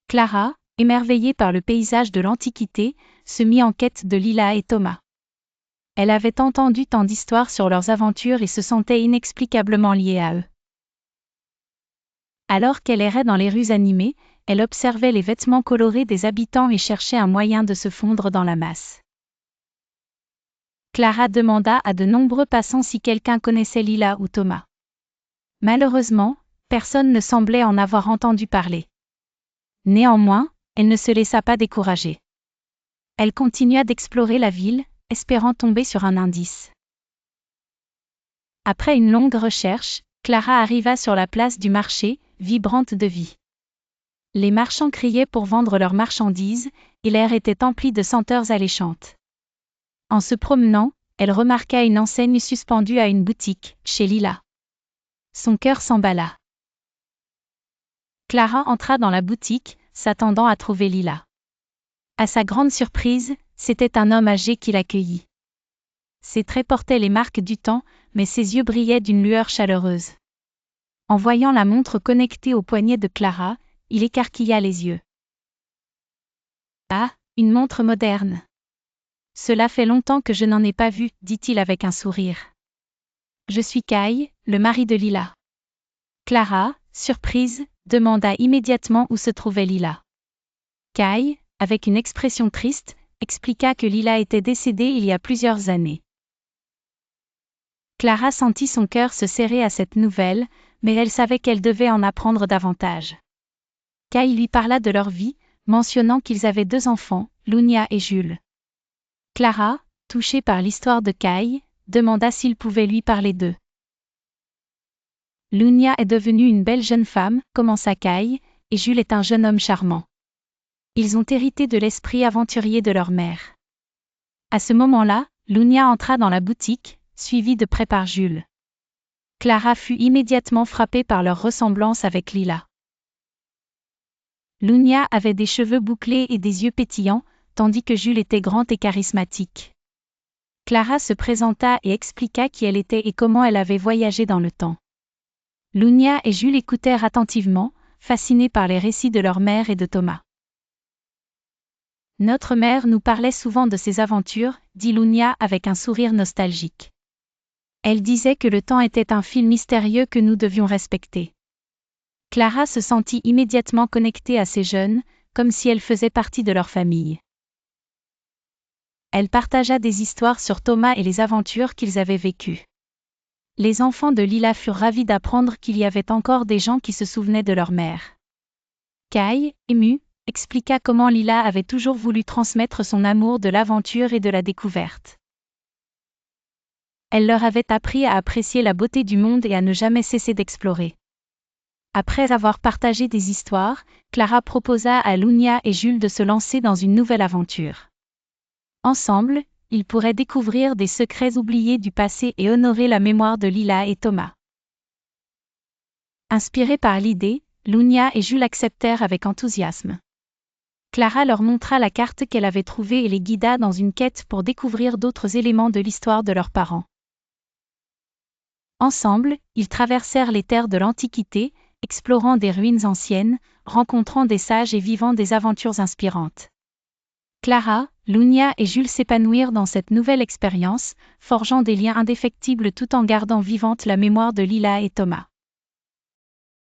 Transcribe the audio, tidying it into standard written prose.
Clara, émerveillée par le paysage de l'Antiquité, se mit en quête de Lila et Thomas. Elle avait entendu tant d'histoires sur leurs aventures et se sentait inexplicablement liée à eux. Alors qu'elle errait dans les rues animées, elle observait les vêtements colorés des habitants et cherchait un moyen de se fondre dans la masse. Clara demanda à de nombreux passants si quelqu'un connaissait Lila ou Thomas. Malheureusement, personne ne semblait en avoir entendu parler. Néanmoins, elle ne se laissa pas décourager. Elle continua d'explorer la ville, espérant tomber sur un indice. Après une longue recherche, Clara arriva sur la place du marché, vibrante de vie. Les marchands criaient pour vendre leurs marchandises, et l'air était empli de senteurs alléchantes. En se promenant, elle remarqua une enseigne suspendue à une boutique, chez Lila. Son cœur s'emballa. Clara entra dans la boutique, s'attendant à trouver Lila. À sa grande surprise, c'était un homme âgé qui l'accueillit. Ses traits portaient les marques du temps, mais ses yeux brillaient d'une lueur chaleureuse. En voyant la montre connectée au poignet de Clara, il écarquilla les yeux. « Ah, une montre moderne. Cela fait longtemps que je n'en ai pas vu, dit-il avec un sourire. Je suis Kai, le mari de Lila. » Clara, surprise, demanda immédiatement où se trouvait Lila. Kai, avec une expression triste, expliqua que Lila était décédée il y a plusieurs années. Clara sentit son cœur se serrer à cette nouvelle, mais elle savait qu'elle devait en apprendre davantage. Kai lui parla de leur vie, mentionnant qu'ils avaient 2 enfants, Lunia et Jules. Clara, touchée par l'histoire de Kai, demanda s'il pouvait lui parler d'eux. Lunia est devenue une belle jeune femme, commença Kai, et Jules est un jeune homme charmant. Ils ont hérité de l'esprit aventurier de leur mère. À ce moment-là, Lunia entra dans la boutique, suivie de près par Jules. Clara fut immédiatement frappée par leur ressemblance avec Lila. Lunia avait des cheveux bouclés et des yeux pétillants, tandis que Jules était grand et charismatique. Clara se présenta et expliqua qui elle était et comment elle avait voyagé dans le temps. Lunia et Jules écoutèrent attentivement, fascinés par les récits de leur mère et de Thomas. Notre mère nous parlait souvent de ses aventures, dit Lunia avec un sourire nostalgique. Elle disait que le temps était un fil mystérieux que nous devions respecter. Clara se sentit immédiatement connectée à ces jeunes, comme si elle faisait partie de leur famille. Elle partagea des histoires sur Thomas et les aventures qu'ils avaient vécues. Les enfants de Lila furent ravis d'apprendre qu'il y avait encore des gens qui se souvenaient de leur mère. Kai, ému, expliqua comment Lila avait toujours voulu transmettre son amour de l'aventure et de la découverte. Elle leur avait appris à apprécier la beauté du monde et à ne jamais cesser d'explorer. Après avoir partagé des histoires, Clara proposa à Lunia et Jules de se lancer dans une nouvelle aventure. Ensemble, ils pourraient découvrir des secrets oubliés du passé et honorer la mémoire de Lila et Thomas. Inspirés par l'idée, Lunia et Jules acceptèrent avec enthousiasme. Clara leur montra la carte qu'elle avait trouvée et les guida dans une quête pour découvrir d'autres éléments de l'histoire de leurs parents. Ensemble, ils traversèrent les terres de l'Antiquité, explorant des ruines anciennes, rencontrant des sages et vivant des aventures inspirantes. Clara, Lunia et Jules s'épanouirent dans cette nouvelle expérience, forgeant des liens indéfectibles tout en gardant vivante la mémoire de Lila et Thomas.